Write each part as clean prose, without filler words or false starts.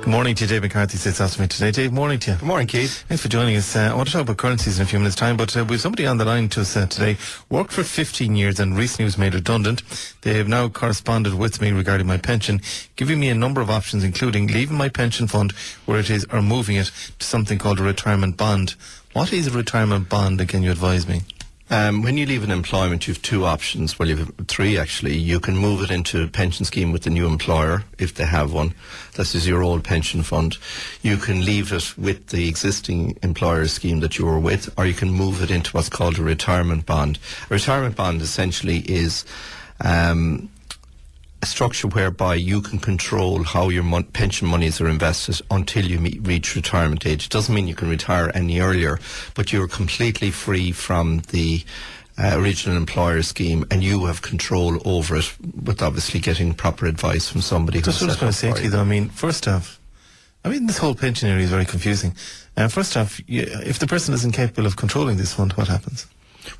Good morning to you, Dave McCarthy sits after me today. Dave, morning to you. Good morning, Keith. Thanks for joining us. I want to talk about currencies in a few minutes' time, but we have somebody on the line to us today, worked for 15 years and recently was made redundant. They have now corresponded with me regarding my pension, giving me a number of options, including leaving my pension fund where it is or moving it to something called a retirement bond. What is a retirement bond, can you advise me? When you leave an employment, you have two options. Well, you have three, actually. You can move it into a pension scheme with the new employer, if they have one. This is your old pension fund. You can leave it with the existing employer scheme that you were with, or you can move it into what's called a retirement bond. A retirement bond essentially is a structure whereby you can control how your pension monies are invested until you reach retirement age. It doesn't mean you can retire any earlier, but you're completely free from the original employer scheme, and you have control over it, with obviously getting proper advice from somebody. That's what I was going to say to you, though. First off, this whole pension area is very confusing. First off, if the person isn't capable of controlling this fund, what happens?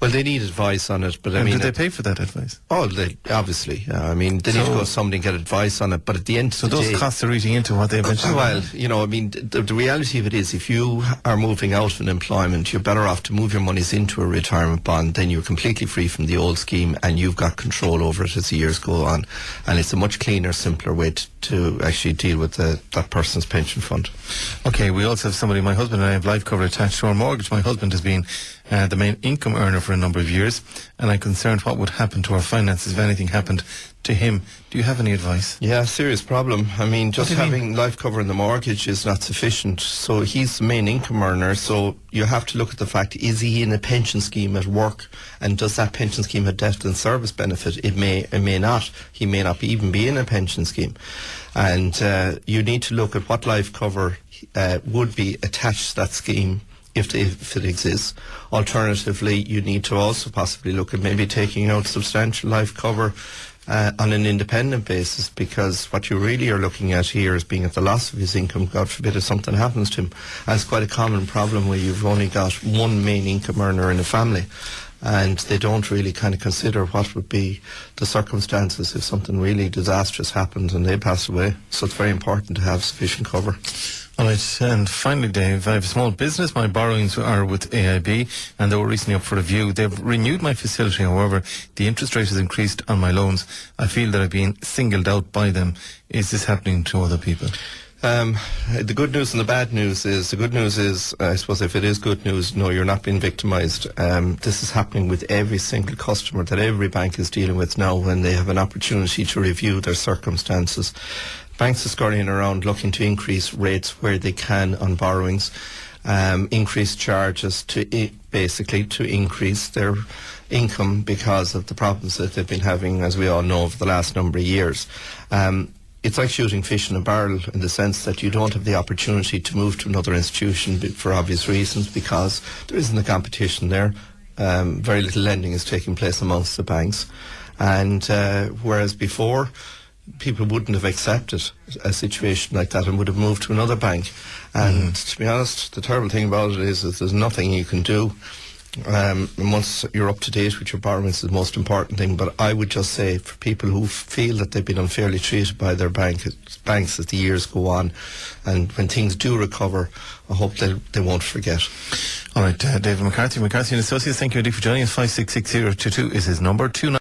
Well, they need advice on it, but do they pay for that advice? Oh, they obviously. They need to go to somebody and get advice on it. But at the end, so those costs are eating into what they eventually. Well, the reality of it is, if you are moving out of an employment, you're better off to move your monies into a retirement bond. Then you're completely free from the old scheme, and you've got control over it as the years go on. And it's a much cleaner, simpler way to actually deal with that person's pension fund. Okay, we also have somebody. My husband and I have life cover attached to our mortgage. My husband has been the main income earner for a number of years, and I'm concerned what would happen to our finances if anything happened to him. Do you have any advice? Yeah, serious problem. Just having life cover in the mortgage is not sufficient. So he's the main income earner, so you have to look at the fact, is he in a pension scheme at work, and does that pension scheme have death and service benefit? It may not. He may not even be in a pension scheme. And you need to look at what life cover would be attached to that scheme, if it exists. Alternatively, you need to also possibly look at maybe taking out substantial life cover on an independent basis, because what you really are looking at here is being at the loss of his income, God forbid if something happens to him. That's quite a common problem where you've only got one main income earner in a family, and they don't really kind of consider what would be the circumstances if something really disastrous happens and they pass away. So it's very important to have sufficient cover. All right, and finally, Dave, I have a small business. My borrowings are with AIB, and they were recently up for review. They've renewed my facility, however, the interest rate has increased on my loans. I feel that I've been singled out by them. Is this happening to other people? The good news and the bad news is, the good news is, I suppose if it is good news, no, you're not being victimised. This is happening with every single customer that every bank is dealing with now when they have an opportunity to review their circumstances. Banks are scurrying around looking to increase rates where they can on borrowings, increase charges to basically to increase their income because of the problems that they've been having, as we all know, over the last number of years. It's like shooting fish in a barrel, in the sense that you don't have the opportunity to move to another institution for obvious reasons, because there isn't a competition there. Very little lending is taking place amongst the banks. And whereas before, people wouldn't have accepted a situation like that and would have moved to another bank. And to be honest, the terrible thing about it is that there's nothing you can do. And once you're up to date with your borrowings is the most important thing. But I would just say, for people who feel that they've been unfairly treated by their banks as the years go on, and when things do recover, I hope they won't forget. All right, David McCarthy and Associates, thank you indeed for joining us. 566022 is his number. 29